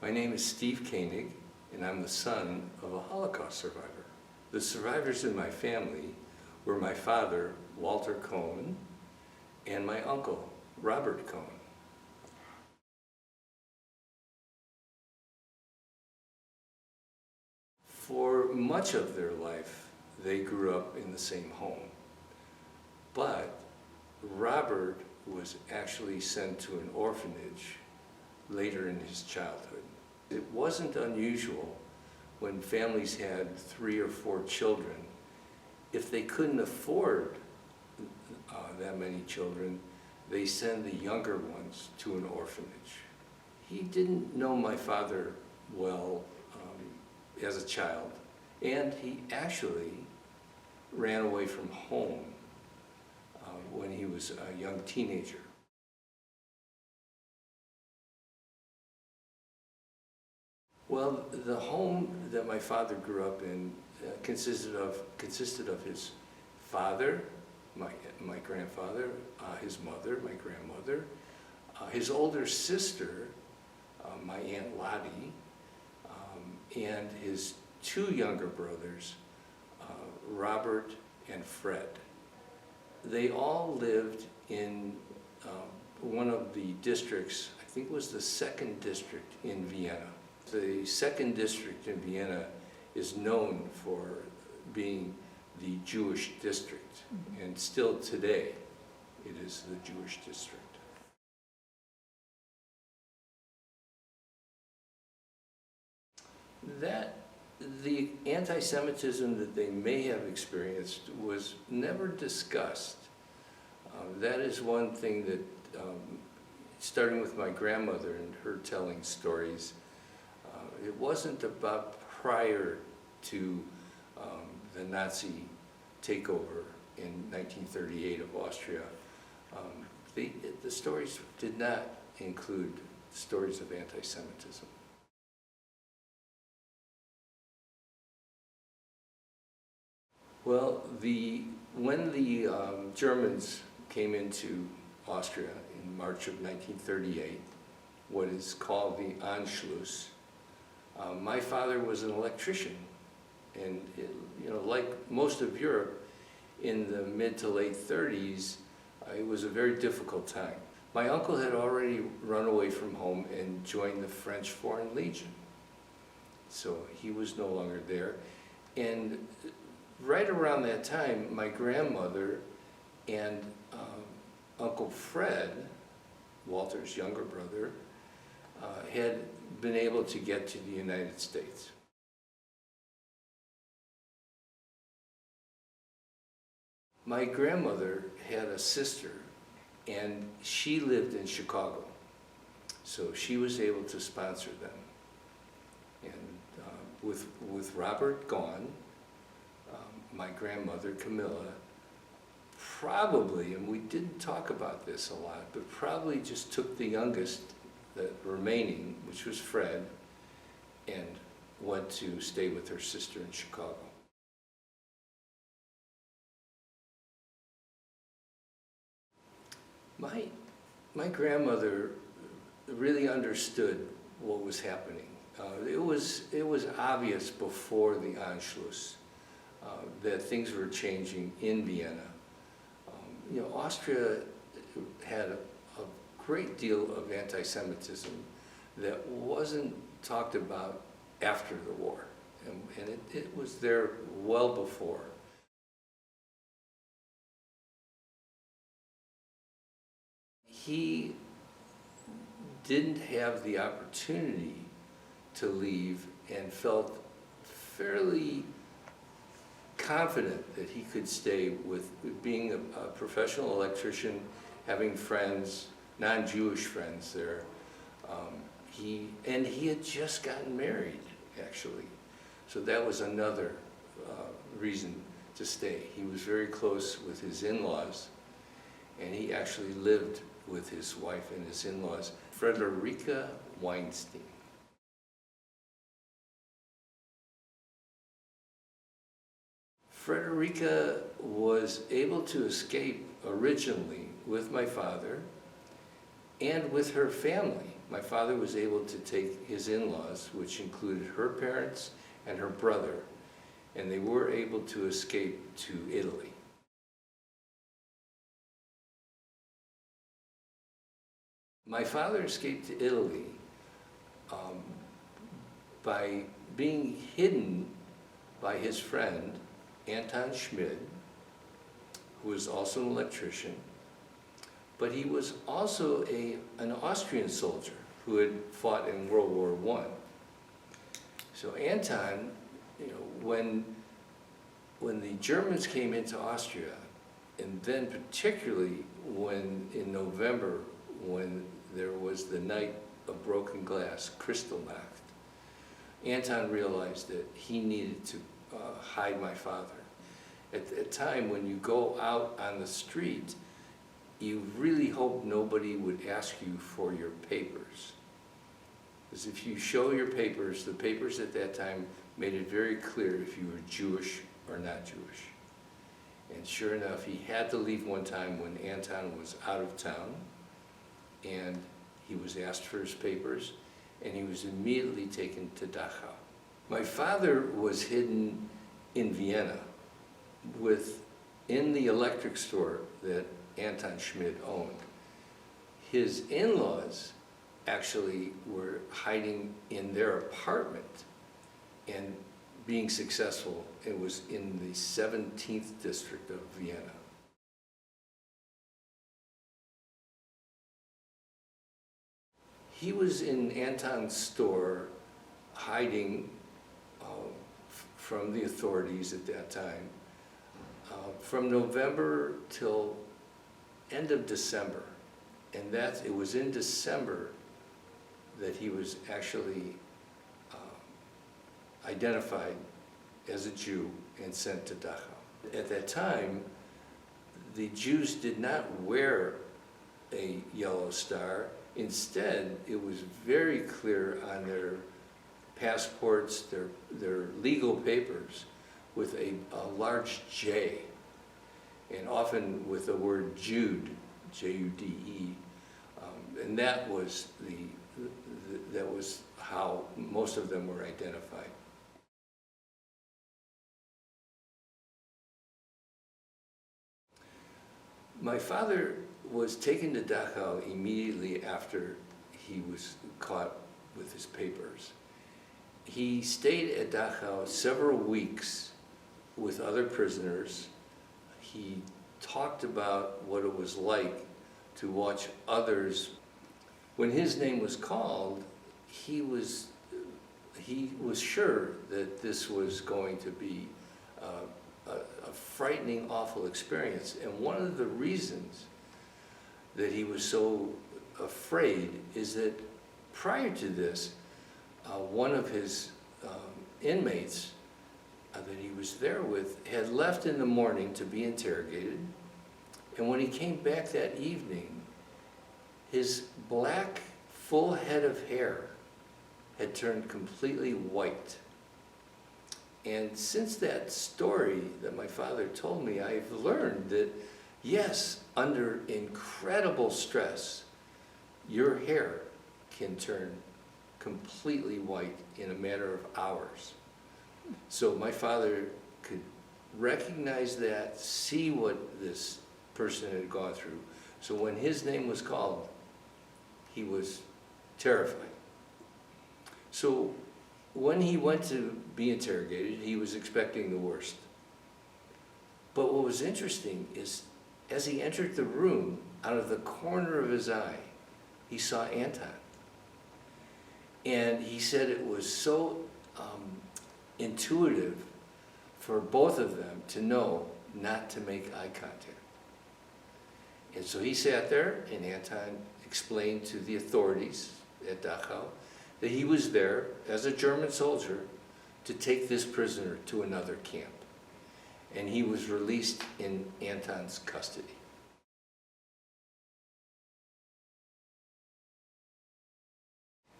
My name is Steve Koenig, and I'm the son of a Holocaust survivor. The survivors in my family were my father, Walter Koenig, and my uncle, Robert Koenig. For much of their life, they grew up in the same home. But Robert was actually sent to an orphanage later in his childhood. It wasn't unusual when families had 3 or 4 children. If they couldn't afford that many children, they send the younger ones to an orphanage. He didn't know my father well as a child, and he actually ran away from home when he was a young teenager. Well, the home that my father grew up in consisted of his father, my grandfather, his mother, my grandmother, his older sister, my Aunt Lottie, and his 2 younger brothers, Robert and Fred. They all lived in one of the districts, I think it was the 2nd district in Vienna. The 2nd district in Vienna is known for being the Jewish district, and still today it is the Jewish district. The anti-Semitism that they may have experienced was never discussed. That is one thing that, starting with my grandmother and her telling stories, it wasn't about prior to the Nazi takeover in 1938 of Austria. The stories did not include stories of anti-Semitism. Well, when the Germans came into Austria in March of 1938, what is called the Anschluss, my father was an electrician, and like most of Europe, in the mid to late 30s, it was a very difficult time. My uncle had already run away from home and joined the French Foreign Legion, so he was no longer there. And right around that time, my grandmother and Uncle Fred, Walter's younger brother, had been able to get to the United States. My grandmother had a sister, and she lived in Chicago, so she was able to sponsor them. And with Robert gone, my grandmother, Camilla, probably, and we didn't talk about this a lot, but probably just took the youngest, the remaining, which was Fred, and went to stay with her sister in Chicago. My grandmother really understood what was happening. It was obvious before the Anschluss that things were changing in Vienna. Austria had a great deal of anti-Semitism that wasn't talked about after the war, and it was there well before. He didn't have the opportunity to leave and felt fairly confident that he could stay with being a professional electrician, having friends, non-Jewish friends there. He had just gotten married, actually. So that was another reason to stay. He was very close with his in-laws, and he actually lived with his wife and his in-laws, Frederica Weinstein. Frederica was able to escape originally with my father, and with her family. My father was able to take his in-laws, which included her parents and her brother, and they were able to escape to Italy. My father escaped to Italy by being hidden by his friend, Anton Schmid, who was also an electrician, but he was also an Austrian soldier who had fought in World War I. So Anton, when the Germans came into Austria, and then particularly when in November, when there was the night of broken glass, Kristallnacht, Anton realized that he needed to hide my father. At the time, when you go out on the street, you really hope nobody would ask you for your papers. Because if you show your papers, the papers at that time made it very clear if you were Jewish or not Jewish. And sure enough, he had to leave one time when Anton was out of town, and he was asked for his papers, and he was immediately taken to Dachau. My father was hidden in Vienna in the electric store that Anton Schmid owned. His in-laws actually were hiding in their apartment and being successful. It was in the 17th district of Vienna. He was in Anton's store hiding from the authorities at that time, from November till end of December. And it was in December that he was actually identified as a Jew and sent to Dachau. At that time, the Jews did not wear a yellow star. Instead, it was very clear on their passports, their legal papers, with a large J, and often with the word Jude, J-U-D-E, and that was how most of them were identified. My father was taken to Dachau immediately after he was caught with his papers. He stayed at Dachau several weeks with other prisoners. He talked about what it was like to watch others. When his name was called, he was sure that this was going to be a frightening, awful experience. And one of the reasons that he was so afraid is that prior to this, one of his inmates that he was there with had left in the morning to be interrogated, and when he came back that evening, his black, full head of hair had turned completely white. And since that story that my father told me, I've learned that, yes, under incredible stress, your hair can turn completely white in a matter of hours. So my father could recognize that, see what this person had gone through. So when his name was called, he was terrified. So when he went to be interrogated, he was expecting the worst. But what was interesting is, as he entered the room, out of the corner of his eye, he saw Anton. And he said it was so intuitive for both of them to know not to make eye contact. And so he sat there, and Anton explained to the authorities at Dachau that he was there as a German soldier to take this prisoner to another camp. And he was released in Anton's custody.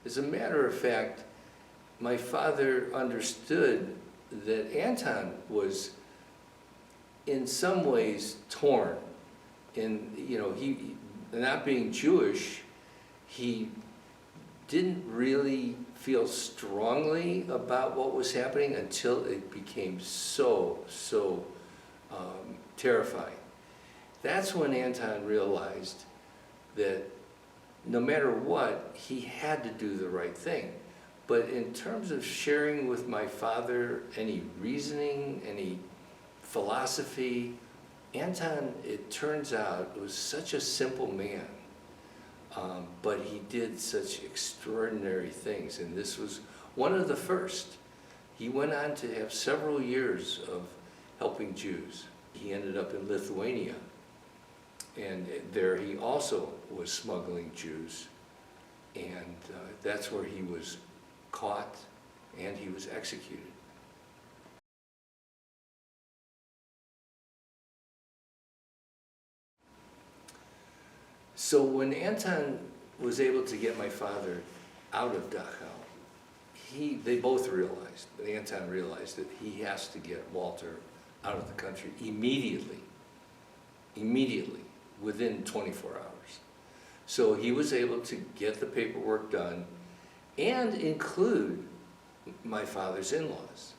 As a matter of fact, my father understood that Anton was in some ways torn. He not being Jewish, he didn't really feel strongly about what was happening until it became so terrifying. That's when Anton realized that no matter what, he had to do the right thing. But in terms of sharing with my father any reasoning, any philosophy, Anton, it turns out, was such a simple man. But he did such extraordinary things, and this was one of the first. He went on to have several years of helping Jews. He ended up in Lithuania, and there he also was smuggling Jews, and that's where he was caught and he was executed. So when Anton was able to get my father out of Dachau, they both realized, but Anton realized that he has to get Walter out of the country immediately, within 24 hours. So he was able to get the paperwork done and include my father's in-laws.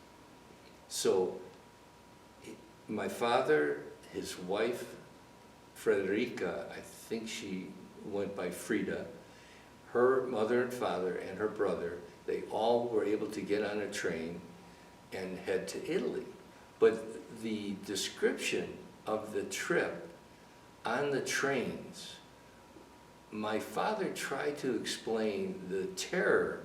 So my father, his wife, Frederica, I think she went by Frida, her mother and father and her brother, they all were able to get on a train and head to Italy. But the description of the trip on the trains, my father tried to explain the terror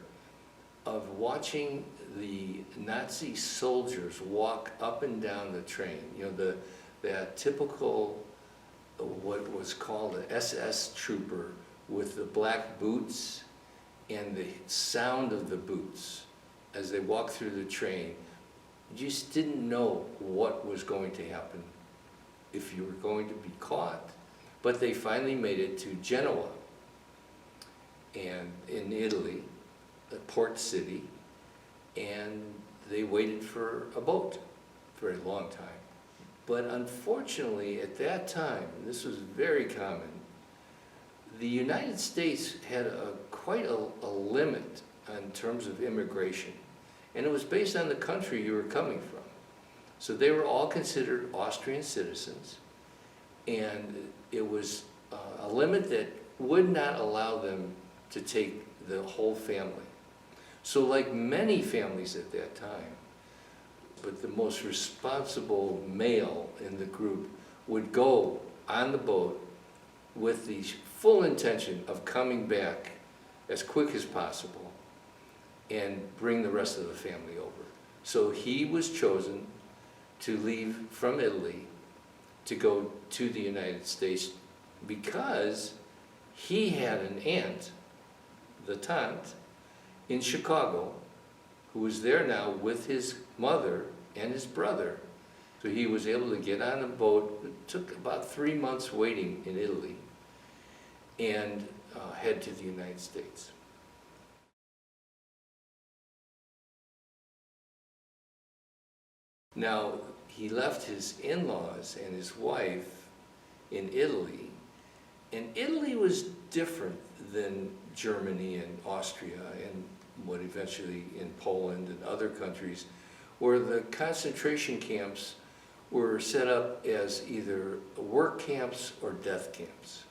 of watching the Nazi soldiers walk up and down the train. You know, that typical, what was called an SS trooper with the black boots and the sound of the boots as they walked through the train. You just didn't know what was going to happen, if you were going to be caught. But they finally made it to Genoa, and in Italy, a port city, and they waited for a boat for a long time. But unfortunately, at that time, and this was very common, the United States had quite a limit in terms of immigration. And it was based on the country you were coming from. So they were all considered Austrian citizens, and it was a limit that would not allow them to take the whole family. So like many families at that time, but the most responsible male in the group would go on the boat with the full intention of coming back as quick as possible and bring the rest of the family over. So he was chosen to leave from Italy to go to the United States because he had an aunt, the tante, in Chicago, who was there now with his mother and his brother. So he was able to get on a boat. It took about 3 months waiting in Italy and head to the United States. Now, he left his in-laws and his wife in Italy, and Italy was different than Germany and Austria and what eventually in Poland and other countries, where the concentration camps were set up as either work camps or death camps.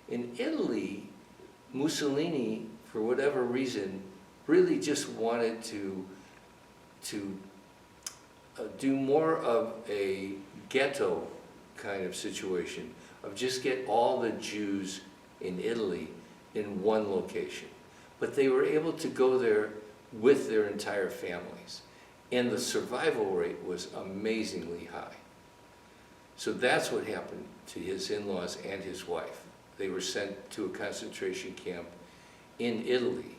In Italy, Mussolini, for whatever reason, really just wanted to do more of a ghetto kind of situation, of just get all the Jews in Italy in one location. But they were able to go there with their entire families. And the survival rate was amazingly high. So that's what happened to his in-laws and his wife. They were sent to a concentration camp in Italy.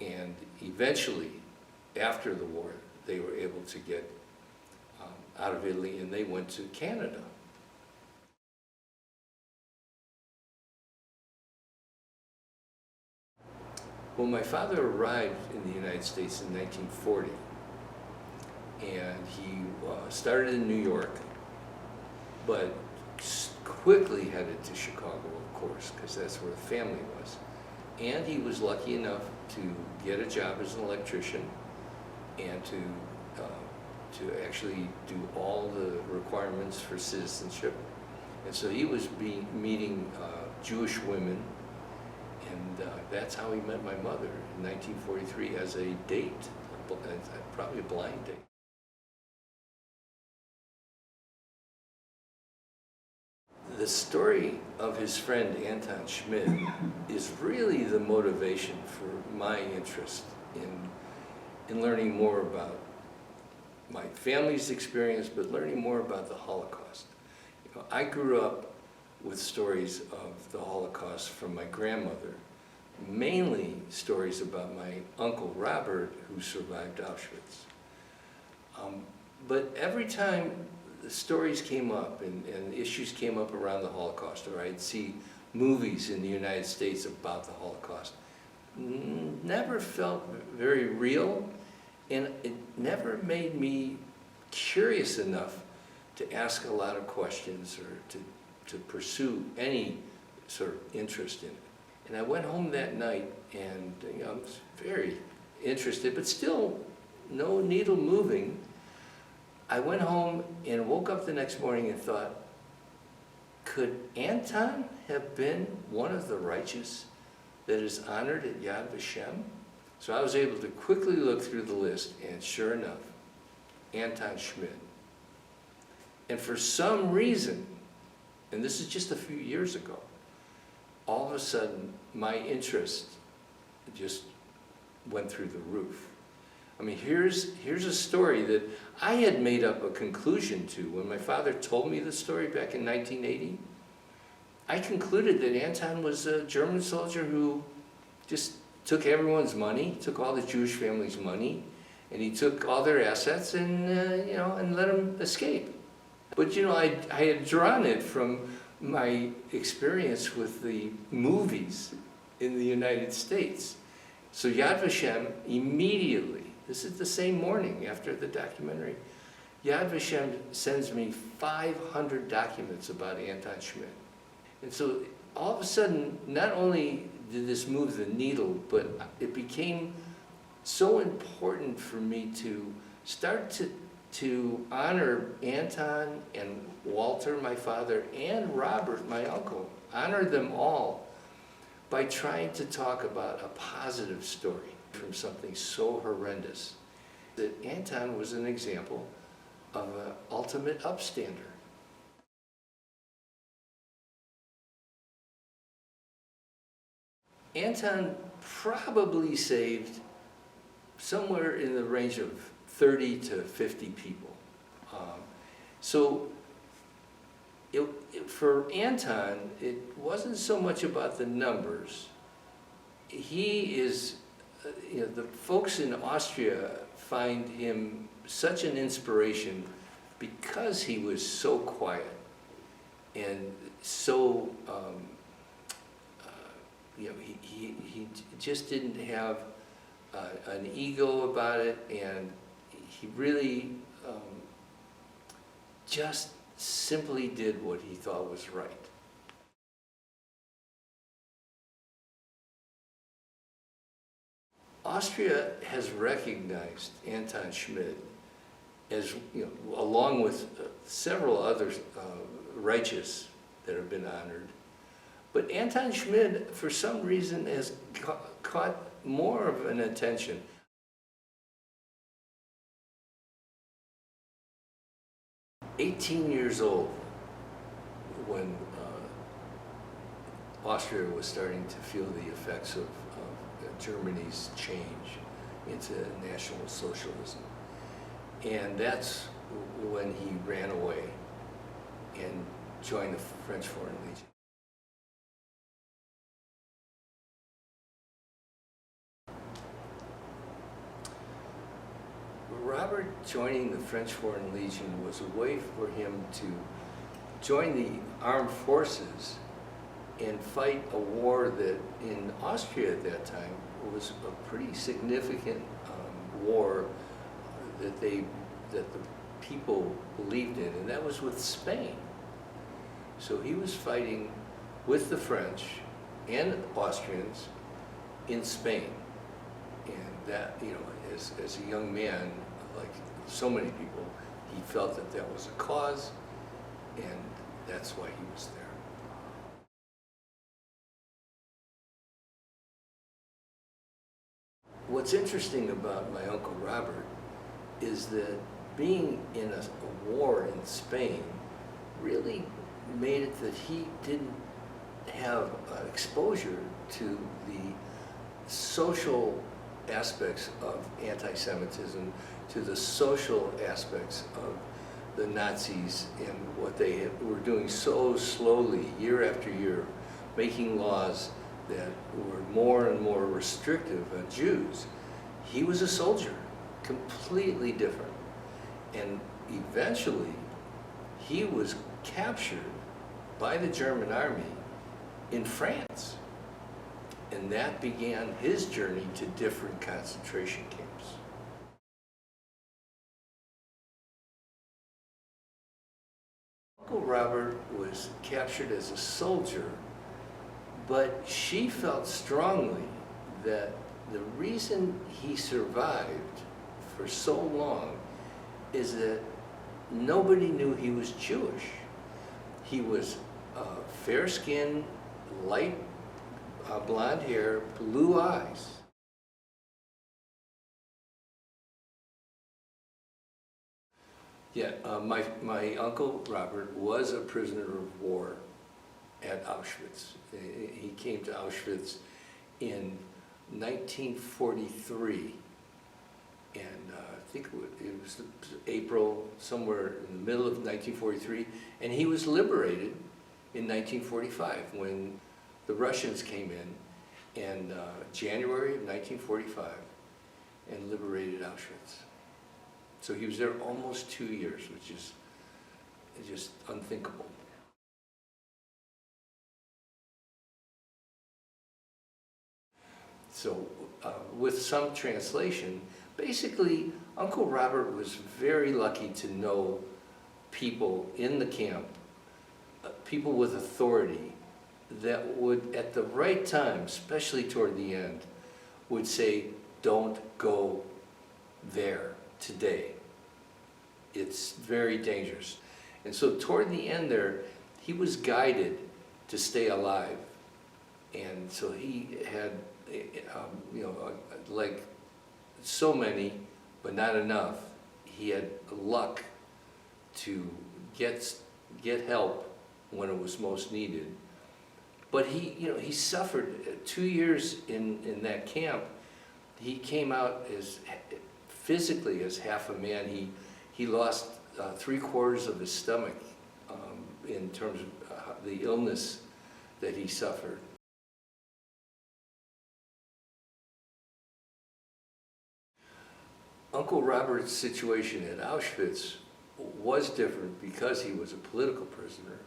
And eventually, after the war, they were able to get out of Italy, and they went to Canada. Well, my father arrived in the United States in 1940, and he started in New York, but quickly headed to Chicago, of course, because that's where the family was. and he was lucky enough to get a job as an electrician and to actually do all the requirements for citizenship. And so he was meeting Jewish women, and that's how he met my mother in 1943 as a date, probably a blind date. The story of his friend Anton Schmidt is really the motivation for my interest in learning more about my family's experience, but learning more about the Holocaust. You know, I grew up with stories of the Holocaust from my grandmother, mainly stories about my uncle Robert, who survived Auschwitz. But every time the stories came up and issues came up around the Holocaust, or I'd see movies in the United States about the Holocaust, never felt very real, and it never made me curious enough to ask a lot of questions or to pursue any sort of interest in it. And I went home that night, and I was very interested, but still no needle moving. I went home and woke up the next morning and thought, could Anton have been one of the righteous that is honored at Yad Vashem? So I was able to quickly look through the list, and sure enough, Anton Schmidt. And for some reason, and this is just a few years ago, all of a sudden my interest just went through the roof. I mean, here's a story that I had made up a conclusion to. When my father told me the story back in 1980, I concluded that Anton was a German soldier who just took everyone's money, took all the Jewish family's money, and he took all their assets and, and let them escape. But, I had drawn it from my experience with the movies in the United States. So Yad Vashem immediately, this is the same morning after the documentary, Yad Vashem sends me 500 documents about Anton Schmidt. And so all of a sudden, not only did this move the needle, but it became so important for me to start to honor Anton and Walter, my father, and Robert, my uncle, honor them all by trying to talk about a positive story from something so horrendous. That Anton was an example of an ultimate upstander. Anton probably saved somewhere in the range of 30 to 50 people. For Anton, it wasn't so much about the numbers. He is, the folks in Austria find him such an inspiration because he was so quiet and so, he just didn't have an ego about it, and he really just simply did what he thought was right. Austria has recognized Anton Schmidt as, along with several other righteous that have been honored. But Anton Schmidt, for some reason, has caught more of an attention. "18 years old, when Austria was starting to feel the effects of Germany's change into National Socialism. And that's when he ran away and joined the French Foreign Legion. Robert joining the French Foreign Legion was a way for him to join the armed forces and fight a war that in Austria at that time was a pretty significant war that the people believed in, and that was with Spain. So he was fighting with the French and Austrians in Spain. And that, you know, as a young man, like so many people, he felt that that was a cause, and that's why he was there. What's interesting about my Uncle Robert is that being in a war in Spain really made it that he didn't have exposure to the social aspects of anti-Semitism, to the social aspects of the Nazis and what they were doing so slowly, year after year, making laws that were more and more restrictive of Jews. He was a soldier, completely different. And eventually, he was captured by the German army in France. And that began his journey to different concentration camps. Uncle Robert was captured as a soldier, but she felt strongly that the reason he survived for so long is that nobody knew he was Jewish. He was fair-skinned, light blonde hair, blue eyes. Yeah, my Uncle Robert was a prisoner of war at Auschwitz. He came to Auschwitz in 1943, and I think it was April, somewhere in the middle of 1943, and he was liberated in 1945 when the Russians came in January of 1945 and liberated Auschwitz. So he was there almost 2 years, which is just unthinkable. So with some translation, basically Uncle Robert was very lucky to know people in the camp, people with authority, that would, at the right time, especially toward the end, would say, don't go there today. It's very dangerous. And so toward the end there, he was guided to stay alive. And so he had, you know, like so many, but not enough, he had luck to get help when it was most needed. But he, you know, he suffered 2 years in that camp. He came out as physically as half a man. He lost 3/4 of his stomach in terms of the illness that he suffered. Uncle Robert's situation at Auschwitz was different because he was a political prisoner.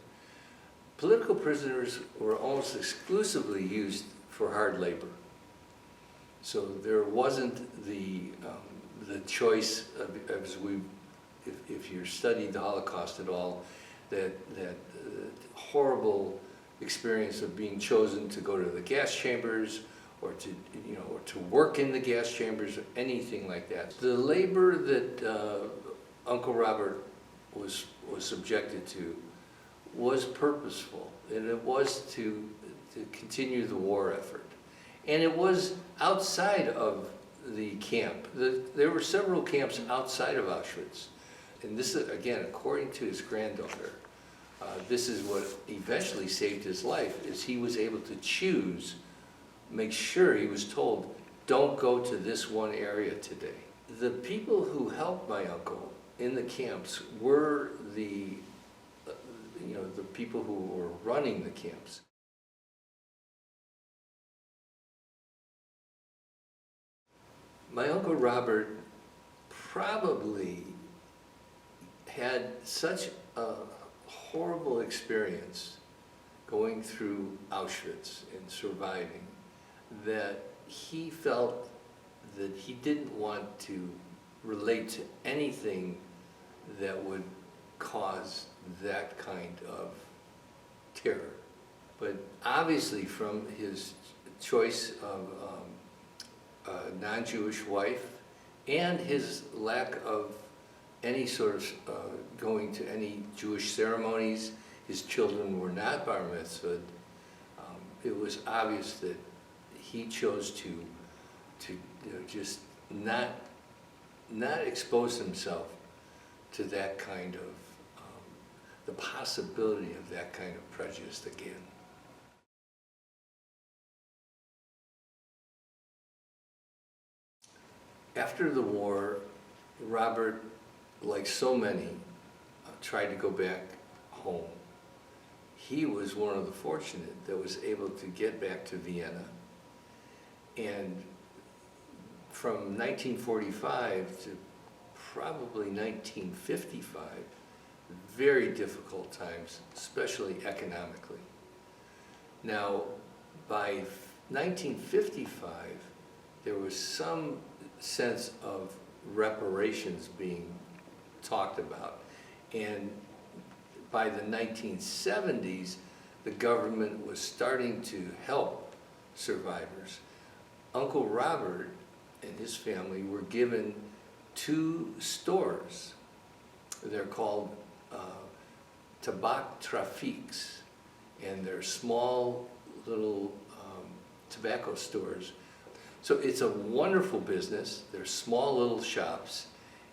Political prisoners were almost exclusively used for hard labor. So there wasn't the choice of, if you studied the Holocaust at all, that horrible experience of being chosen to go to the gas chambers or to, you know, or to work in the gas chambers or anything like that. The labor that Uncle Robert was subjected to was purposeful, and it was to continue the war effort. And it was outside of the camp. There were several camps outside of Auschwitz. And this is, again, according to his granddaughter, this is what eventually saved his life, is he was able to choose, make sure he was told, don't go to this one area today. The people who helped my uncle in the camps were the people who were running the camps. My Uncle Robert probably had such a horrible experience going through Auschwitz and surviving that he felt that he didn't want to relate to anything that would cause that kind of terror. But obviously from his choice of non-Jewish wife, and his lack of any sort of going to any Jewish ceremonies. His children were not bar mitzvahed. It was obvious that he chose to just not expose himself to that kind of, the possibility of that kind of prejudice again. After the war, Robert, like so many, tried to go back home. He was one of the fortunate that was able to get back to Vienna. And from 1945 to probably 1955, very difficult times, especially economically. Now, by 1955, there was some sense of reparations being talked about. And by the 1970s, the government was starting to help survivors. Uncle Robert and his family were given 2 stores. They're called Tabak Trafiks, and they're small little tobacco stores. So it's a wonderful business. They're small little shops,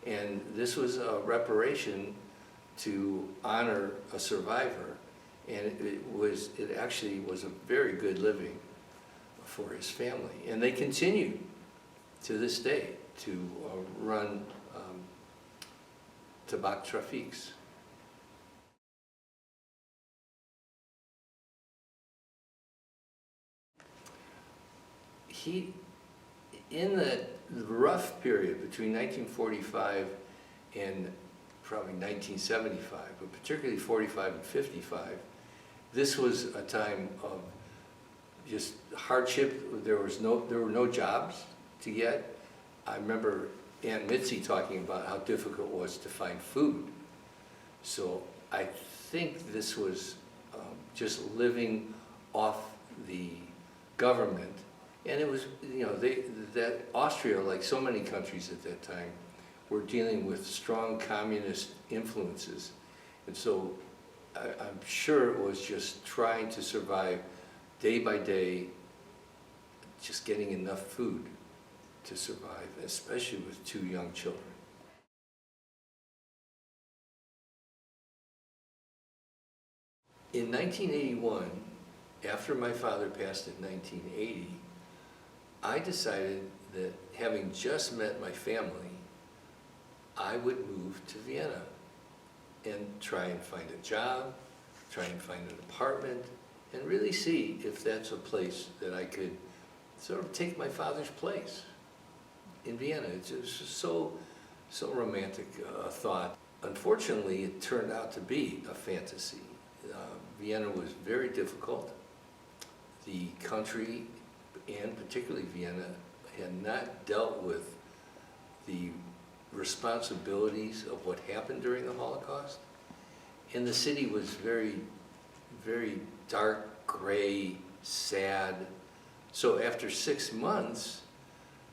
and this was a reparation to honor a survivor, and it actually was a very good living for his family. And they continue to this day to run Tabak Trafiks. In the rough period between 1945 and probably 1975, but particularly 45 and 55, this was a time of just hardship. There were no jobs to get. I remember Aunt Mitzi talking about how difficult it was to find food. So I think this was just living off the government. And it was, that Austria, like so many countries at that time, were dealing with strong communist influences. And so I'm sure it was just trying to survive day by day, just getting enough food to survive, especially with 2 young children. In 1981, after my father passed in 1980, I decided that, having just met my family, I would move to Vienna and try and find a job, try and find an apartment, and really see if that's a place that I could sort of take my father's place in Vienna. It's just so romantic a thought. Unfortunately, it turned out to be a fantasy. Vienna was very difficult. The country, and particularly Vienna, had not dealt with the responsibilities of what happened during the Holocaust. And the city was very, very dark, gray, sad. So after 6 months,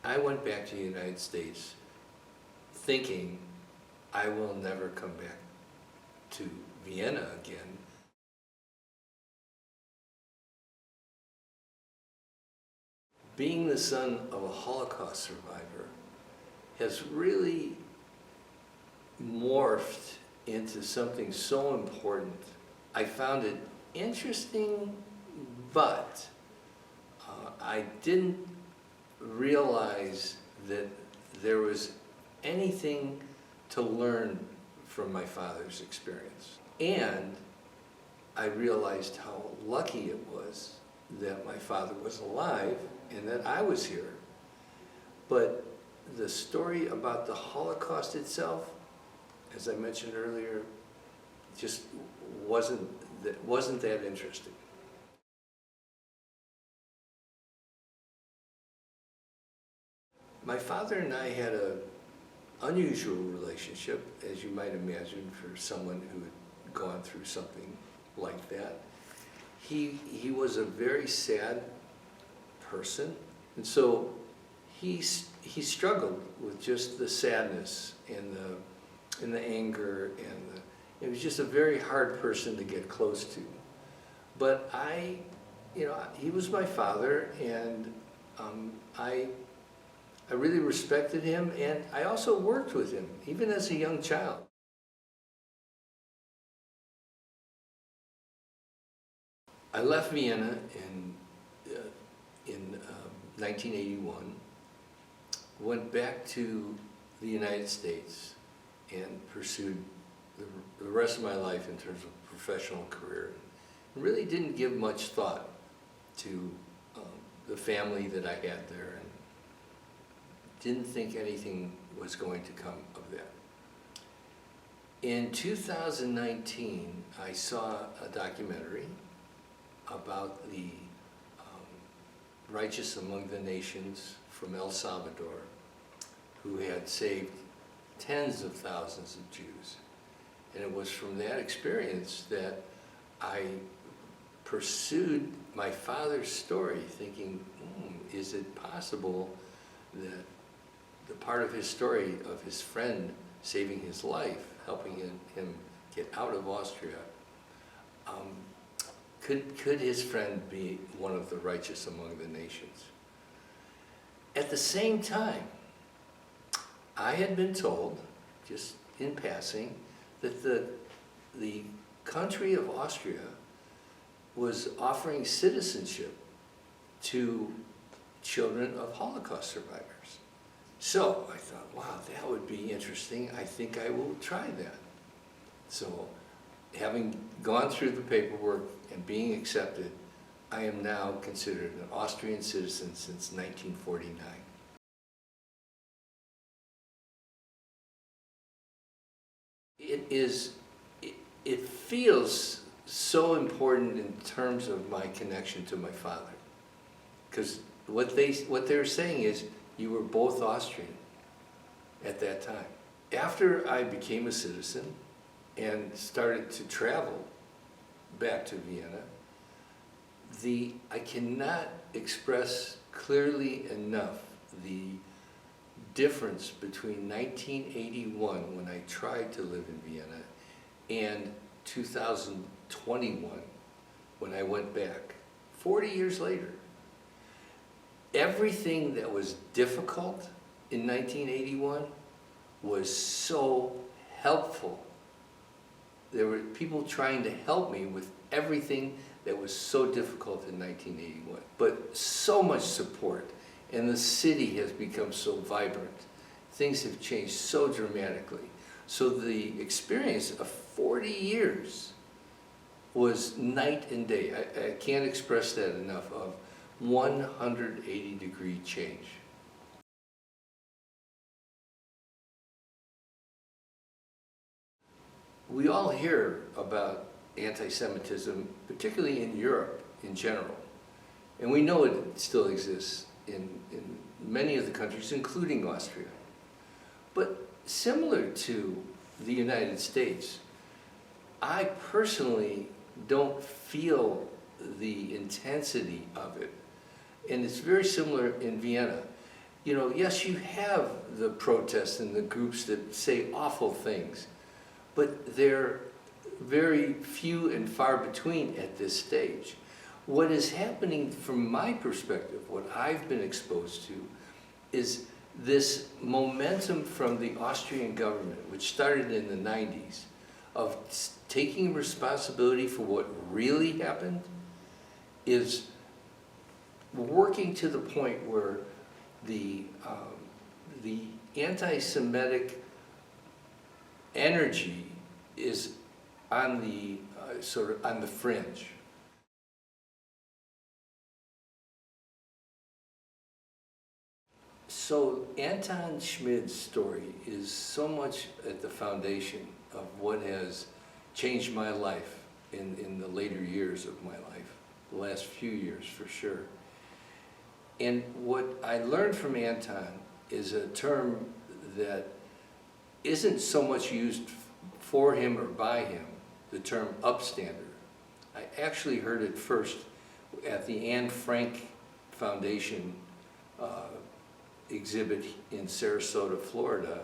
I went back to the United States thinking I will never come back to Vienna again. Being the son of a Holocaust survivor has really morphed into something so important. I found it interesting, but I didn't realize that there was anything to learn from my father's experience. And I realized how lucky it was that my father was alive and that I was here. But the story about the Holocaust itself, as I mentioned earlier, just wasn't that interesting. My father and I had an unusual relationship, as you might imagine, for someone who had gone through something like that. He was a very sad person, and so he struggled with just the sadness and the anger, and it was just a very hard person to get close to. But he was my father, and I really respected him, and I also worked with him, even as a young child. I left Vienna in 1981, went back to the United States, and pursued the rest of my life in terms of professional career. And really didn't give much thought to the family that I had there, and didn't think anything was going to come of that. In 2019, I saw a documentary about the righteous among the nations from El Salvador, who had saved tens of thousands of Jews. And it was from that experience that I pursued my father's story, thinking, is it possible that the part of his story of his friend saving his life, helping him get out of Austria, could his friend be one of the righteous among the nations? At the same time, I had been told, just in passing, that the country of Austria was offering citizenship to children of Holocaust survivors. So I thought, wow, that would be interesting. I think I will try that. So having gone through the paperwork and being accepted, I am now considered an Austrian citizen since 1949. It feels so important in terms of my connection to my father, because what they're saying is you were both Austrian at that time. After I became a citizen and started to travel back to Vienna, I cannot express clearly enough the difference between 1981, when I tried to live in Vienna, and 2021, when I went back, 40 years later. Everything that was difficult in 1981 was so helpful. There were people trying to help me with everything that was so difficult in 1981. But so much support, and the city has become so vibrant. Things have changed so dramatically. So the experience of 40 years was night and day. I can't express that enough, of 180-degree change. We all hear about anti-Semitism, particularly in Europe in general. And we know it still exists in many of the countries, including Austria. But similar to the United States, I personally don't feel the intensity of it. And it's very similar in Vienna. You know, yes, you have the protests and the groups that say awful things, but they're very few and far between at this stage. What is happening from my perspective, what I've been exposed to, is this momentum from the Austrian government, which started in the 90s, of taking responsibility for what really happened, is working to the point where the anti-Semitic energy is on the sort of on the fringe. So Anton Schmid's story is so much at the foundation of what has changed my life in the later years of my life, the last few years for sure. And what I learned from Anton is a term that isn't so much used for him or by him, the term upstander. I actually heard it first at the Anne Frank Foundation exhibit in Sarasota, Florida.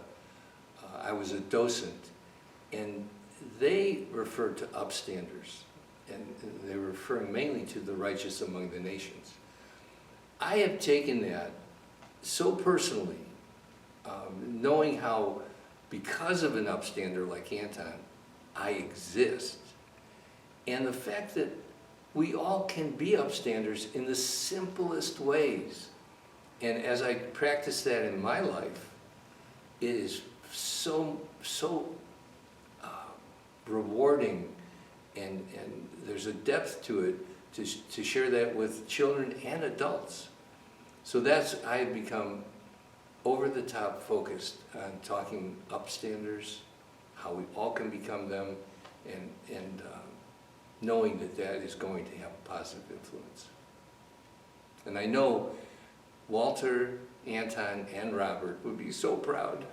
I was a docent, and they referred to upstanders, and they were referring mainly to the righteous among the nations. I have taken that so personally, knowing how, because of an upstander like Anton, I exist, and the fact that we all can be upstanders in the simplest ways. And as I practice that in my life, it is so rewarding, and there's a depth to it to share that with children and adults. So I've become over-the-top focused on talking upstanders, how we all can become them, and knowing that is going to have a positive influence. And I know Walter, Anton, and Robert would be so proud.